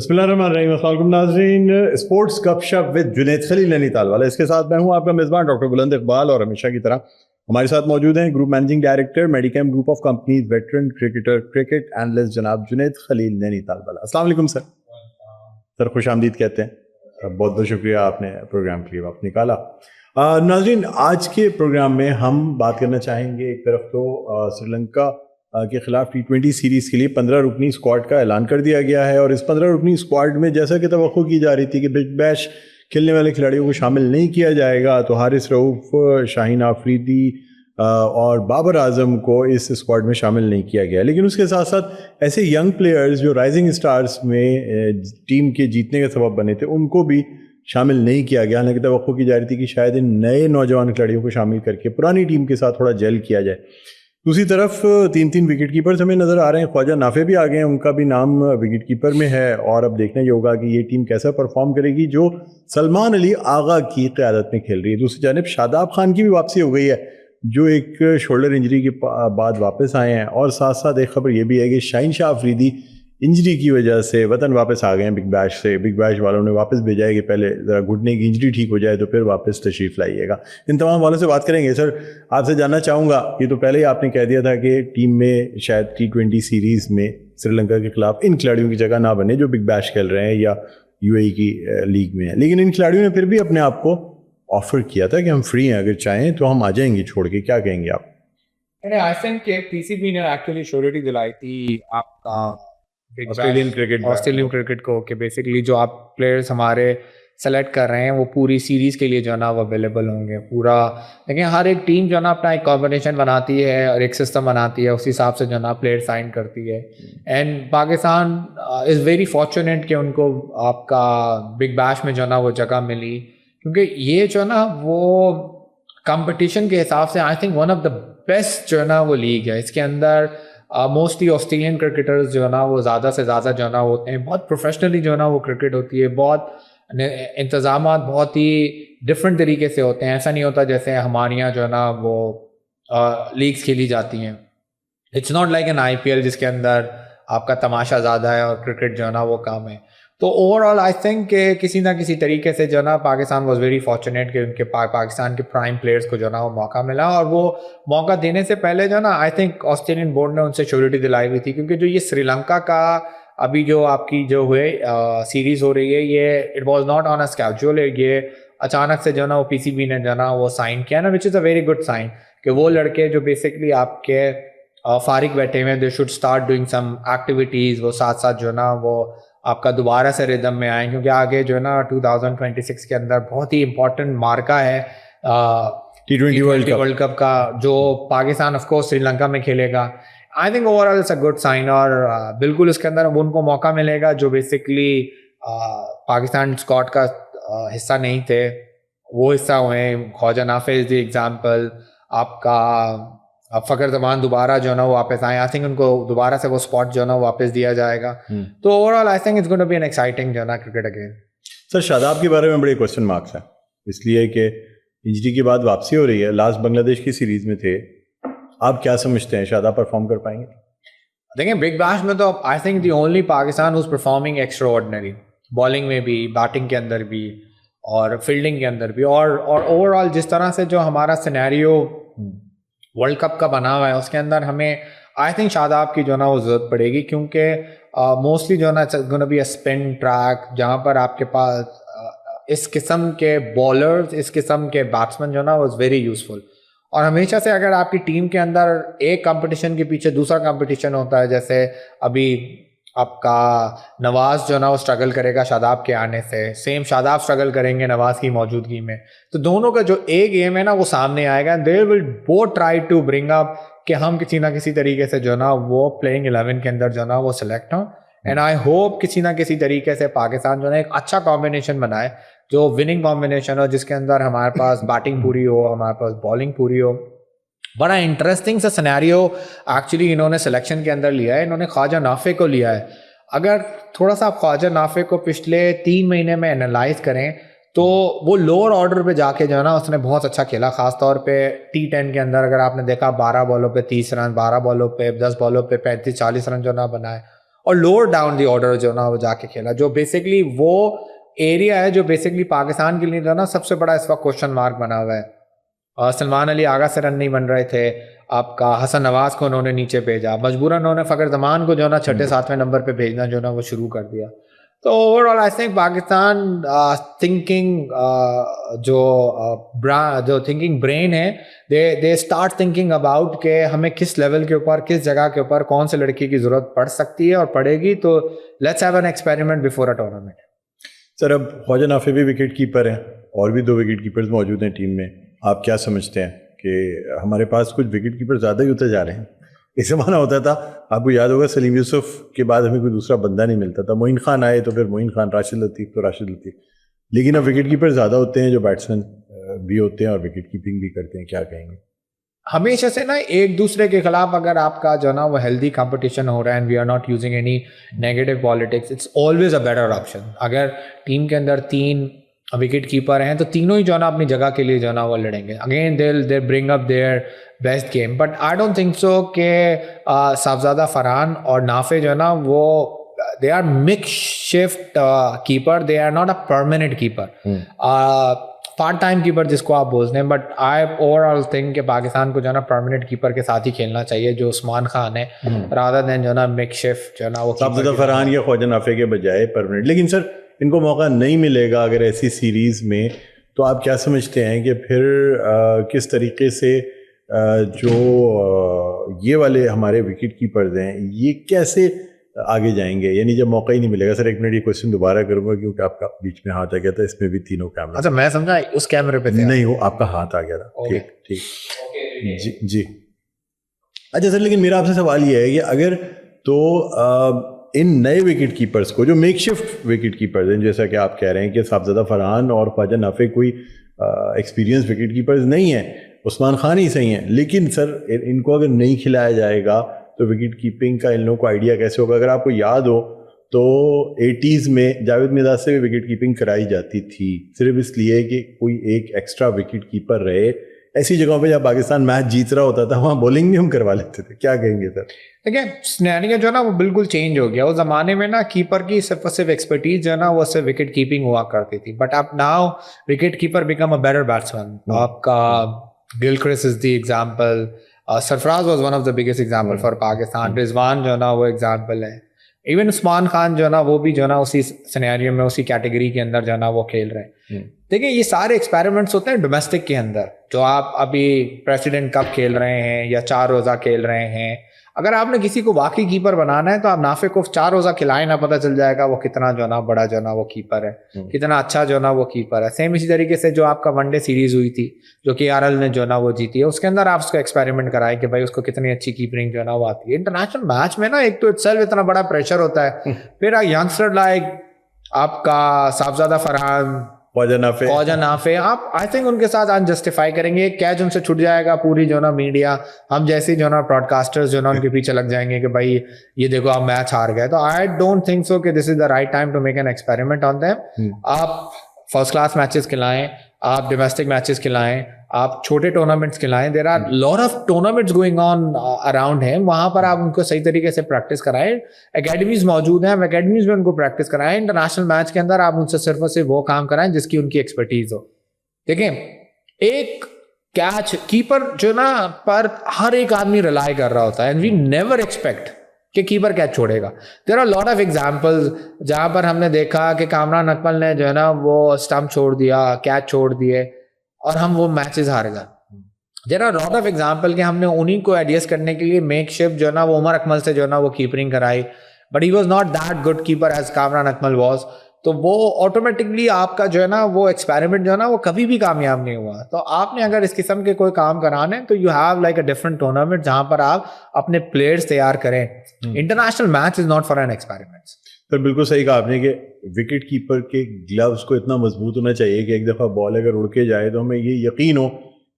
بسم اللہ الرحمن الرحیم. السلام علیکم ناظرین. اسپورٹس گپ شپ ود جنید خلیل نینی تال والا, اس کے ساتھ میں ہوں آپ کا میزبان ڈاکٹر بلند اقبال, اور ہمیشہ کی طرح ہمارے ساتھ موجود ہیں group managing director Medicam group of companies veteran cricketer cricket analyst جناب جنید خلیل نینی تال والا. السلام علیکم سر. سر خوش آمدید کہتے ہیں. بہت بہت شکریہ, آپ نے پروگرام کے لیے وقت نکالا. ناظرین, آج کے پروگرام میں ہم بات کرنا چاہیں گے, ایک طرف تو سری لنکا کے خلاف T20 سیریز کے لیے 15 رکنی اسکواڈ کا اعلان کر دیا گیا ہے, اور اس 15 رکنی اسکواڈ میں جیسا کہ توقع کی جا رہی تھی کہ بگ بیش کھیلنے والے کھلاڑیوں کو شامل نہیں کیا جائے گا, تو حارث رؤوف, شاہین آفریدی اور بابر اعظم کو اس اسکواڈ میں شامل نہیں کیا گیا. لیکن اس کے ساتھ ساتھ ایسے ینگ پلیئرز جو رائزنگ اسٹارز میں ٹیم کے جیتنے کا سبب بنے تھے, ان کو بھی شامل نہیں کیا گیا. حالانکہ توقع کی جا رہی تھی کہ شاید ان نئے نوجوان کھلاڑیوں کو شامل کر کے پرانی ٹیم کے ساتھ تھوڑا جیل کیا جائے. دوسری طرف 3 وکٹ کیپرز ہمیں نظر آ رہے ہیں. خواجہ نافع بھی آ گئے ہیں, ان کا بھی نام وکٹ کیپر میں ہے, اور اب دیکھنا یہ ہوگا کہ یہ ٹیم کیسا پرفارم کرے گی جو سلمان علی آغا کی قیادت میں کھیل رہی ہے. دوسری جانب شاداب خان کی بھی واپسی ہو گئی ہے, جو ایک شولڈر انجری کے بعد واپس آئے ہیں, اور ساتھ ساتھ ایک خبر یہ بھی ہے کہ شاہین شاہ آفریدی انجری کی وجہ سے وطن واپس آ گئے ہیں بگ بیش سے. بگ بیش والوں نے واپس بھیجا ہے کہ پہلے ذرا گھٹنے کی انجری ٹھیک ہو جائے تو پھر واپس تشریف لائیے گا. ان تمام والوں سے بات کریں گے. سر, آپ سے جاننا چاہوں گا, یہ تو پہلے ہی آپ نے کہہ دیا تھا کہ ٹیم میں شاید T20 سیریز میں سری لنکا کے خلاف ان کھلاڑیوں کی جگہ نہ بنے جو بگ بیش کھیل رہے ہیں یا UAE کی لیگ میں ہیں, لیکن ان کھلاڑیوں نے پھر بھی اپنے آپ کو آفر کیا تھا کہ ہم فری ہیں, اگر چاہیں تو ہم آ جائیں گے چھوڑ کے. کیا کہیں گے آپ؟ آئی تھنک کہ PCB نے ایکچولی شیورٹی دلائی تھی آپ آسٹریلین کرکٹ کو کہ بیسکلی جو آپ پلیئرس ہمارے سلیکٹ کر رہے ہیں وہ پوری سیریز کے لیے جو ہے نا وہ اویلیبل ہوں گے پورا. لیکن ہر ایک ٹیم جو ہے نا اپنا ایک کمبینیشن بناتی ہے اور ایک سسٹم بناتی ہے, اس حساب سے جو ہے نا پلیئر سائن کرتی ہے. And Pakistan is very fortunate کہ ان کو آپ کا بگ بیش میں جو ہے نا وہ جگہ ملی, کیونکہ یہ جو ہے نا وہ کمپٹیشن کے حساب سے I think one of the best جو ہے نا وہ لیگ ہے. اس کے اندر موسٹلی آسٹریلین کرکٹرز جو ہے نا وہ زیادہ سے زیادہ جو ہے نا ہوتے ہیں, بہت پروفیشنلی جو ہے نا وہ کرکٹ ہوتی ہے, بہت انتظامات بہت ہی ڈفرینٹ طریقے سے ہوتے ہیں. ایسا نہیں ہوتا جیسے ہمارے یہاں جو ہے نا وہ لیگس کھیلی جاتی ہیں. It's not like an IPL جس کے اندر آپ کا تماشا زیادہ ہے اور کرکٹ جو ہے نا وہ کم ہے. تو اوور آل آئی تھنک کہ کسی نہ کسی طریقے سے جو ہے نا پاکستان واز ویری فارچونیٹ کہ ان کے پاکستان کے پرائم پلیئرس کو جو ہے نا وہ موقع ملا, اور وہ موقع دینے سے پہلے جو ہے نا آئی تھنک آسٹریلین بورڈ نے ان سے شیورٹی دلائی ہوئی تھی, کیونکہ جو یہ سری لنکا کا ابھی جو آپ کی جو ہوئے سیریز ہو رہی ہے, یہ it was not on a schedule. یہ اچانک سے جو ہے نا وہ PCB نے جو ہے نا وہ سائن کیا نا, وچ از اے ویری گڈ سائن کہ وہ لڑکے جو بیسکلی آپ کے فارغ بیٹھے ہوئے, they should start doing some activities, وہ ساتھ ساتھ جو ہے نا وہ آپ کا دوبارہ سے ردم میں آئیں, کیونکہ آگے جو ہے نا 2026 کے اندر بہت ہی امپورٹنٹ مارکا ہے T20 ورلڈ کپ کا, جو پاکستان آف کورس سری لنکا میں کھیلے گا. I think overall it's a good sign, اور بالکل اس کے اندر ان کو موقع ملے گا جو بیسکلی پاکستان اسکواڈ کا حصہ نہیں تھے, وہ حصہ ہوئے. خواجہ نافع از دی ایگزامپل, آپ کا فخر زمان دوبارہ جو ہے نا وہ واپس آئے. آئی تھنک ان کو دوبارہ سے وہ اسپاٹ جو ہے نا واپس دیا جائے گا. تو overall I think it's going to be an exciting جو ہے نا کرکٹ اگین. سر, شاداب کے بارے میں بڑے کوشچن مارکس ہیں, اس لیے کہ انجری کے بعد واپسی ہو رہی ہے, لاسٹ بنگلہ دیش کی سیریز میں تھے. آپ کیا سمجھتے ہیں, شاداب پرفارم کر پائیں گے؟ دیکھیں بگ بیش میں تو I think the only Pakistan who's performing extraordinary, bowling میں بھی, بیٹنگ کے اندر بھی, اور فیلڈنگ کے اندر بھی, اور اوور آل جس طرح سے جو ہمارا سینیریو ورلڈ کپ کا بنا ہوا ہے اس کے اندر ہمیں آئی تھنک شاداب کی جو ہے نا وہ ضرورت پڑے گی, کیونکہ موسٹلی جو ہے نا it's gonna be a spin track, جہاں پر آپ کے پاس اس قسم کے بالرز, اس قسم کے بیٹسمین جو ہے نا واز ویری یوزفل. اور ہمیشہ سے اگر آپ کی ٹیم کے اندر ایک کمپٹیشن کے پیچھے دوسرا کمپٹیشن ہوتا ہے, جیسے ابھی آپ کا نواز جو ہے نا وہ اسٹرگل کرے گا شاداب کے آنے سے, سیم شاداب اسٹرگل کریں گے نواز کی موجودگی میں, تو دونوں کا جو ایک گیم ہے نا وہ سامنے آئے گا. They will both try to bring up کہ ہم کسی نہ کسی طریقے سے جو ہے نا وہ پلینگ 11 کے اندر جو ہے نا وہ سلیکٹ ہوں. اینڈ آئی ہوپ کسی نہ کسی طریقے سے پاکستان جو ہے نا ایک اچھا کمبینیشن بنائے, جو وننگ کمبینیشن ہو, جس کے اندر ہمارے پاس بیٹنگ پوری ہو, ہمارے پاس بالنگ پوری ہو. بڑا انٹرسٹنگ سا سینیریو ایکچولی انہوں نے سلیکشن کے اندر لیا ہے, انہوں نے خواجہ نافع کو لیا ہے. اگر تھوڑا سا آپ خواجہ نافع کو پچھلے 3 مہینے میں انالائز کریں تو وہ لوور آرڈر پہ جا کے جو ہے نا اس نے بہت اچھا کھیلا, خاص طور پہ T10 کے اندر. اگر آپ نے دیکھا 12 بالوں پہ 30 رن, 12 بالوں پہ 10 بالوں پہ 35-40 رن جو نا بنائے, اور لوور ڈاؤن دی آرڈر جو نا وہ جا کے کھیلا, جو بیسکلی وہ ایریا ہے جو بیسکلی پاکستان کے لیے جو نا سب سے بڑا اس وقت کوشچن مارک بنا ہوا ہے. سلمان علی آغا سے رن نہیں بن رہے تھے, آپ کا حسن نواز کو انہوں نے نیچے بھیجا, مجبوراً انہوں نے فخر زمان کو جو نا 6-7 نمبر پہ بھیجنا جو نا وہ شروع کر دیا. تو overall I think Pakistan thinking جو تھنکنگ برین ہے, دے اسٹارٹ تھنکنگ اباؤٹ کہ ہمیں کس لیول کے اوپر, کس جگہ کے اوپر کون سے لڑکی کی ضرورت پڑ سکتی ہے اور پڑے گی. تو let's have an experiment before a tournament. Sir اب خواجہ نافع بھی وکٹ کیپر ہیں اور بھی 2 وکٹ کیپرز موجود ہیں ٹیم میں. آپ کیا سمجھتے ہیں کہ ہمارے پاس کچھ وکٹ کیپر زیادہ ہی ہوتے جا رہے ہیں؟ اس زمانہ ہوتا تھا, آپ کو یاد ہوگا سلیم یوسف کے بعد ہمیں کوئی دوسرا بندہ نہیں ملتا تھا. معین خان آئے تو پھر معین خان, راشد لطیف تو راشد لطیف, لیکن اب وکٹ کیپر زیادہ ہوتے ہیں جو بیٹسمین بھی ہوتے ہیں اور وکٹ کیپنگ بھی کرتے ہیں. کیا کہیں گے؟ ہمیشہ سے نا ایک دوسرے کے خلاف اگر آپ کا جو نا وہ ہیلدی کمپٹیشن ہو رہا ہے, and we are not using any negative politics, it's always a better option. اگر ٹیم کے اندر 3 وکٹ کیپر ہیں تو تینوں ہی جو نا اپنی جگہ کے لیے جو نا وہ لڑیں گے. Again they bring up their best game, but I don't think so کہ صاحبزادہ فرحان اور نافع جو نا وہ they are makeshift keeper, they are not a permanent keeper, part time keeper جس کو آپ بولتے ہیں. But I overall think کہ پاکستان کو جو ہے نا پرماننٹ کیپر کے ساتھ ہی کھیلنا چاہیے جو عثمان خان ہے, رادر دین جو ہے نا مکس شفٹ جو ہے نا وہ صاحبزادہ فرحان یا خواجہ نافع کے بجائے پرماننٹ. لیکن سر ان کو موقع نہیں ملے گا اگر ایسی سیریز میں, تو آپ کیا سمجھتے ہیں کہ پھر کس طریقے سے جو یہ والے ہمارے وکٹ کیپرز ہیں یہ کیسے آگے جائیں گے؟ یعنی جب موقع ہی نہیں ملے گا. سر 1 منٹ یہ کوشچن دوبارہ کروں گا کیونکہ آپ کا بیچ میں ہاتھ آ گیا تھا, اس میں بھی تینوں کیمرہ. اچھا میں سمجھا اس کیمرے پہ نہیں, وہ آپ کا ہاتھ آ گیا تھا. ٹھیک ٹھیک جی جی. اچھا سر, لیکن میرا آپ سے سوال یہ ہے کہ اگر تو ان نئے وکٹ کیپرز کو جو میک شفٹ وکٹ کیپرز ہیں, جیسا کہ آپ کہہ رہے ہیں کہ صاحبزادہ فرحان اور خواجہ نافع کوئی ایکسپیرینس وکٹ کیپرز نہیں ہیں, عثمان خان ہی صحیح ہیں, لیکن سر ان کو اگر نہیں کھلایا جائے گا تو وکٹ کیپنگ کا ان لوگوں کو آئیڈیا کیسے ہوگا؟ اگر آپ کو یاد ہو تو 80s میں جاوید میرداد سے بھی وکٹ کیپنگ کرائی جاتی تھی, صرف اس لیے کہ کوئی ایک ایکسٹرا وکٹ کیپر رہے. ایسی جگہوں پہ جب پاکستان میچ جیت رہا ہوتا تھا وہاں بولنگ بھی ہم کروا لیتے تھے. کیا کہیں گے سر؟ دیکھیں سنیریو جو ہے نا وہ بالکل چینج ہو گیا. اس زمانے میں نا کیپر کی صرف ایکسپرٹیز جو ہے نا وہ صرف وکٹ کیپنگ ہوا کرتی تھی, بٹ اب now wicket keeper become a better batsman. آپ کا Gilchrist is the example, Sarfaraz was one of the biggest example for Pakistan, Rizwan جو ہے نا وہ ایگزامپل ہے, ایون عثمان خان جو ہے نا وہ بھی جو ہے نا اسی سنیریو میں اسی کیٹیگری کے اندر جو ہے نا وہ کھیل رہے ہیں. دیکھیں یہ سارے ایکسپیریمنٹس ہوتے ہیں ڈومیسٹک کے اندر, جو آپ ابھی پریسیڈنٹ کپ کھیل رہے ہیں یا 4 روزہ کھیل رہے ہیں. اگر آپ نے کسی کو واقعی کیپر بنانا ہے تو آپ نافع کو 4 روزہ کھلائیں نا, پتہ چل جائے گا وہ کتنا جو ہے نا بڑا جو ہے نا وہ کیپر ہے, کتنا اچھا جو ہے نا وہ کیپر ہے. سیم اسی طریقے سے جو آپ کا ون ڈے سیریز ہوئی تھی جو کہ RL نے جو ہے نا وہ جیتی ہے, اس کے اندر آپ اس کو ایکسپیریمنٹ کرائیں کہ بھائی اس کو کتنی اچھی کیپرنگ جو ہے نا وہ آتی ہے. انٹرنیشنل میچ میں نا ایک تو اٹسیلف اتنا بڑا پریشر ہوتا ہے, پھر ینگسٹر لائک آپ کا صاحبزادہ فرحان, خواجہ نافع, آپ آئی تھنک ان کے ساتھ انجسٹیفائی کریں گے. ایک کیچ ان سے چھٹ جائے گا, پوری جو نا میڈیا ہم جیسی جو نا براڈ کاسٹرز جو نا ان کے پیچھے لگ جائیں گے کہ بھائی یہ دیکھو آپ میچ ہار گئے. تو آئی ڈونٹ تھنک سو کہ this is the right time to make an experiment on them. آپ فرسٹ کلاس میچز کھلائیں, آپ ڈومیسٹک میچز کھلائیں, آپ چھوٹے ٹورنامنٹس کھلائیں. There are lot of tournaments going on around ہے, وہاں پر آپ ان کو صحیح طریقے سے پریکٹس کرائیں. اکیڈمیز موجود ہیں, اکیڈمیز میں ان کو پریکٹس کرائیں. انٹرنیشنل میچ کے اندر آپ ان سے صرف اور صرف وہ کام کرائیں جس کی ان کی ایکسپرٹیز ہو. دیکھیں ایک کیچ کیپر جو نا پر ہر ایک آدمی ریلائی کر رہا ہوتا ہے, اینڈ وی نیور ایکسپیکٹ کہ کیپر کیچ چھوڑے گا. There are lot of examples جہاں پر ہم نے دیکھا کہ کامران اکمل نے جو ہے نا وہ اسٹمپ چھوڑ دیا, کیچ چھوڑ دیے اور ہم وہ میچز ہار گئے. There are lot of example کہ ہم نے انہیں کو ایڈریس کرنے کے لیے میک شفٹ جو ہے نا وہ عمر اکمل سے جو ہے نا وہ کیپرنگ کرائی, but he was not that good keeper as Kamran Akmal was. تو وہ آٹومیٹکلی آپ کا جو ہے نا وہ ایکسپیریمنٹ جو ہے نا وہ کبھی بھی کامیاب نہیں ہوا. تو آپ نے اگر اس قسم کے کوئی کام کرانے تو you have like a different tournament جہاں پر آپ اپنے پلیئرس تیار کریں. International match is not for an experiment. Sir بالکل صحیح کہا آپ نے کہ وکٹ کیپر کے گلوز کو اتنا مضبوط ہونا چاہیے کہ ایک دفعہ بال اگر اڑ کے جائے تو ہمیں یہ یقین ہو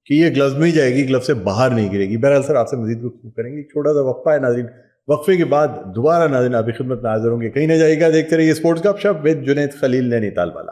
کہ یہ گلوز میں ہی جائے گی, گلوز سے باہر نہیں گرے گی. بہرحال سر آپ سے مزید گفتگو کریں گے, چھوٹا سا وقفہ ہے ناظرین, وقفے کے بعد دوبارہ ناظرین آپ کی خدمت میں حاضر ہوں گے. کہیں نہ جائے گا, دیکھتے رہیے اسپورٹس گپ شپ ود جنید خلیل نینی تال والا.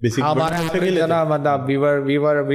we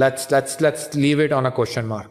let's leave it on a question mark।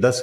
10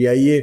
PIA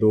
2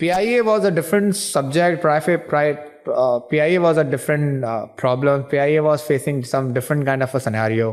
PIA was a different subject. PIA was a different problem. PIA was facing some different kind of a scenario.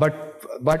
but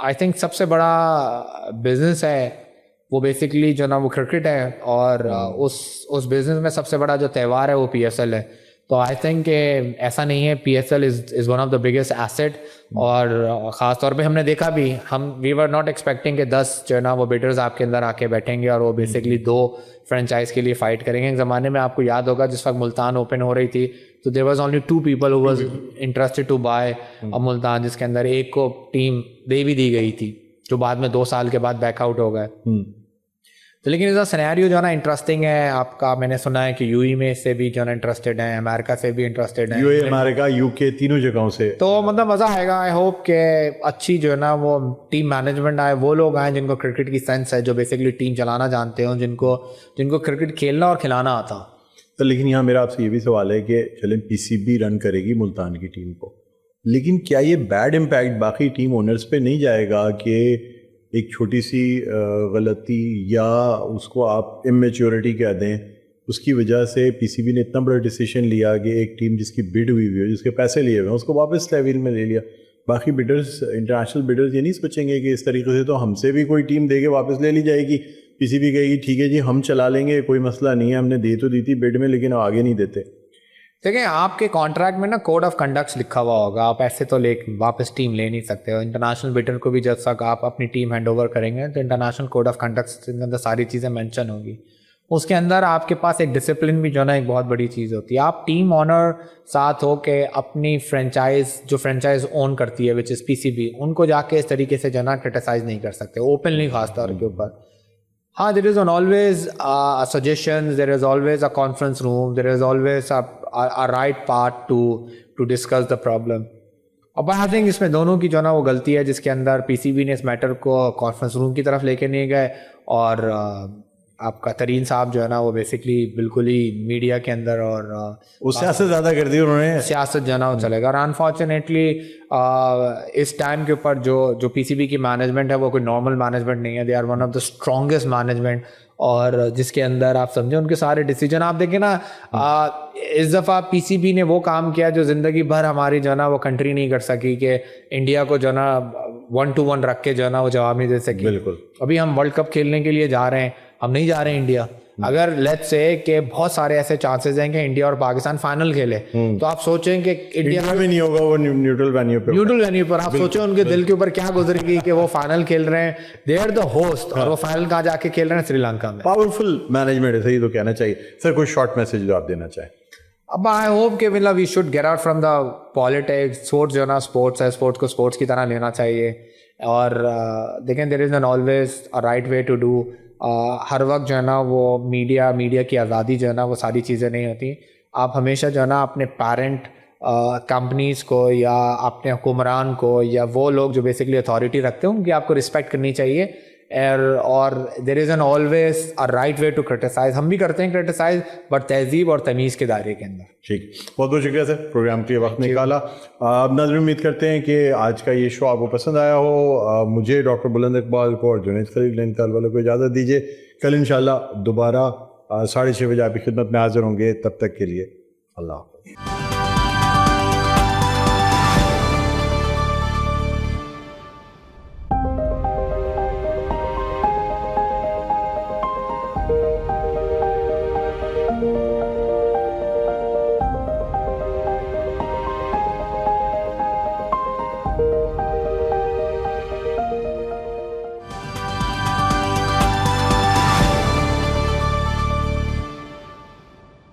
I think سب سے بڑا business ہے وہ basically جو نا وہ cricket ہے, اور اس بزنس میں سب سے بڑا جو تہوار ہے وہ پی ایس ایل ہے. تو آئی تھنک کہ ایسا نہیں ہے, P S L is one of the biggest asset, اور خاص طور پہ ہم نے دیکھا بھی, وی ور ناٹ ایکسپیکٹنگ کہ 10 جو ہے نا وہ بیٹرز آپ کے اندر آ کے بیٹھیں گے اور وہ بیسکلی 2 فرینچائز کے لیے فائٹ کریں گے. ایک زمانے میں آپ کو یاد ہوگا جس وقت ملتان اوپن ہو رہی تھی تو there was only 2 people who was interested to buy Multan, جس کے اندر ایک کو ٹیم دے بھی دی گئی تھی جو بعد میں 2 سال کے بعد بیک آؤٹ ہو گئے. تو لیکن اس کا سینیریو جو ہے نا انٹرسٹنگ ہے آپ کا. میں نے سنا ہے کہ یو ای میں سے بھی جو ہے نا انٹرسٹڈ ہیں, امریکہ سے بھی انٹرسٹڈ ہیں, یو اے, امریکہ, یو کے, تینوں جگہوں سے. تو مطلب مزہ آئے گا. آئی ہوپ کہ اچھی جو ہے نا وہ ٹیم مینجمنٹ آئے, وہ لوگ آئیں جن کو کرکٹ کی سینس ہے, جو بیسکلی ٹیم چلانا جانتے ہوں, جن کو کرکٹ کھیلنا اور کھلانا آتا. تو لیکن یہاں میرا آپ سے یہ بھی سوال ہے کہ چلیں پی سی بی رن کرے گی ملتان کی ٹیم کو, لیکن کیا یہ بیڈ امپیکٹ باقی ٹیم اونرز پہ نہیں جائے گا کہ ایک چھوٹی سی غلطی یا اس کو آپ امیچیورٹی کہہ دیں, اس کی وجہ سے پی سی بی نے اتنا بڑا ڈیسیشن لیا کہ ایک ٹیم جس کی بڈ ہوئی ہوئی ہے, جس کے پیسے لیے ہوئے ہیں, اس کو واپس لیول میں لے لیا. باقی بڈرز, انٹرنیشنل بڈرز یہ نہیں سوچیں گے کہ اس طریقے سے تو ہم سے بھی کوئی ٹیم دے کے واپس لے لی جائے گی, پی سی بی کہے گی ٹھیک ہے جی ہم چلا لیں گے, کوئی مسئلہ نہیں ہے, ہم نے دے تو دی تھی بڈ میں لیکن آگے نہیں دیتے. دیکھیں آپ کے کانٹریکٹ میں نا کوڈ آف کنڈکٹس لکھا ہوا ہوگا, آپ ایسے تو واپس ٹیم لے نہیں سکتے. انٹرنیشنل بیٹر کو بھی جب تک آپ اپنی ٹیم ہینڈ اوور کریں گے تو انٹرنیشنل کوڈ آف کنڈکٹس کے اندر ساری چیزیں مینشن ہوگی. اس کے اندر آپ کے پاس ایک ڈسپلن بھی جو ہے نا ایک بہت بڑی چیز ہوتی ہے. آپ ٹیم آنر ساتھ ہو کے اپنی فرینچائز اون کرتی ہے وچ از پی سی بی, ان کو جا کے اس طریقے سے جو ہے نا کرٹیسائز نہیں کر سکتے اوپنلی خاص طور کے اوپر. ہاں, there is always suggestions, there is always a conference room, there is always a right part to discuss the problem. اب آئی تھنک اس میں دونوں کی جو ہے نا وہ غلطی ہے, جس کے اندر پی سی بی نے اس میٹر کو کانفرنس روم کی طرف لے کے نہیں گئے, اور آپ کا ترین صاحب جو ہے نا وہ بیسکلی بالکل ہی میڈیا کے اندر اور سیاست زیادہ کر دی انہوں نے, سیاست جو ہے نا وہ چلے گا. اور انفارچونیٹلی اس ٹائم کے اوپر جو پی سی بی کی مینجمنٹ ہے وہ کوئی نارمل مینجمنٹ نہیں ہے, they are one of the strongest management, اور جس کے اندر آپ سمجھیں ان کے سارے ڈیسیجن آپ دیکھیں نا. اس دفعہ پی سی بی نے وہ کام کیا جو زندگی بھر ہماری جو ہے نا وہ کنٹری نہیں کر سکی, کہ انڈیا کو جو ہے نا 1-1 رکھ کے جو ہے نا وہ جواب نہیں دے سکی. بالکل. ابھی ہم ورلڈ کپ کھیلنے کے لیے جا رہے ہیں, ہم نہیں جا رہے ہیں انڈیا. اگر لیٹس سے کہ بہت سارے ایسے چانسز ہیں کہ انڈیا اور پاکستان فائنل کھیلے, تو آپ سوچیں کہ انڈیا میں نہیں ہوگا, وہ نیوٹرل وینیو پر آپ سوچیں ان کے دل کے اوپر کیا گزرے گی کہ وہ فائنل کھیل رہے ہیں, دے آر دا ہوسٹ, اور وہ فائنل کہاں جا کے کھیل رہے ہیں, سری لنکا میں. پاورفل مینجمنٹ ہے, صحیح تو کہنا چاہیے. سر کوئی شارٹ میسج جو آپ دینا چاہیں. اب آئی ہوپ کہ مطلب we should get out from the politics. Sports جو ہے نا اسپورٹس ہے, اسپورٹس کو اسپورٹس کی طرح لینا چاہیے. اور دیکھیں there is an always a right way to do. ہر وقت جو ہے نا وہ میڈیا کی آزادی جو ہے نا وہ ساری چیزیں نہیں ہوتی. آپ ہمیشہ جو ہے نا اپنے پیرنٹ کمپنیز کو یا اپنے حکمران کو یا وہ لوگ جو بیسکلی اتھارٹی رکھتے ہیں ان کی آپ کو رسپیکٹ کرنی چاہیے. اور there is an always a right way to criticise. ہم بھی کرتے ہیں کرٹیسائز, بٹ تہذیب اور تمیز کے دائرے کے اندر. ٹھیک, بہت بہت شکریہ سر, پروگرام کے لیے وقت نکالا. اب ناظرین امید کرتے ہیں کہ آج کا یہ شو آپ کو پسند آیا ہو. مجھے ڈاکٹر بلند اقبال کو اور جنید خلیل نینیتال والوں کو اجازت دیجیے. کل انشاءاللہ دوبارہ 6:30 بجے آپ کی خدمت میں حاضر ہوں گے. تب تک کے لیے اللہ حافظ.